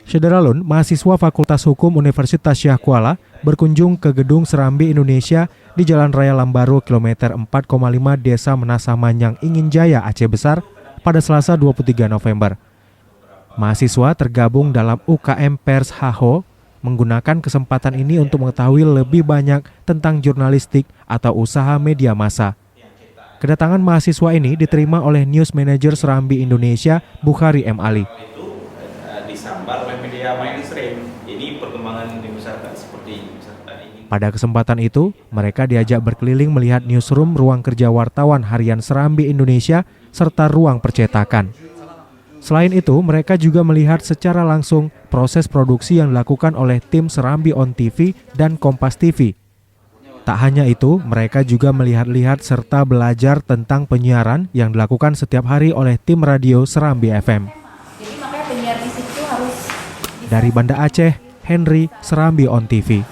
Syederalun, mahasiswa Fakultas Hukum Universitas Syah Kuala, berkunjung ke Gedung Serambi Indonesia di Jalan Raya Lambaru kilometer 4,5 Desa Menasah Manyang, Ingin Jaya, Aceh Besar pada Selasa 23 November. Mahasiswa tergabung dalam UKM Pers HAHO menggunakan kesempatan ini untuk mengetahui lebih banyak tentang jurnalistik atau usaha media massa. Kedatangan mahasiswa ini diterima oleh News Manager Serambi Indonesia, Bukhari M. Ali. Disambar oleh media mainstream. Ini perkembangan di masyarakat seperti ini. Pada kesempatan itu, mereka diajak berkeliling melihat newsroom ruang kerja wartawan harian Serambi Indonesia serta ruang percetakan. Selain itu, mereka juga melihat secara langsung proses produksi yang dilakukan oleh tim Serambi On TV dan Kompas TV. Tak hanya itu, mereka juga melihat-lihat serta belajar tentang penyiaran yang dilakukan setiap hari oleh tim radio Serambi FM. Jadi makanya penyiar di situ harus Dari Banda Aceh, Henry, Serambi On TV.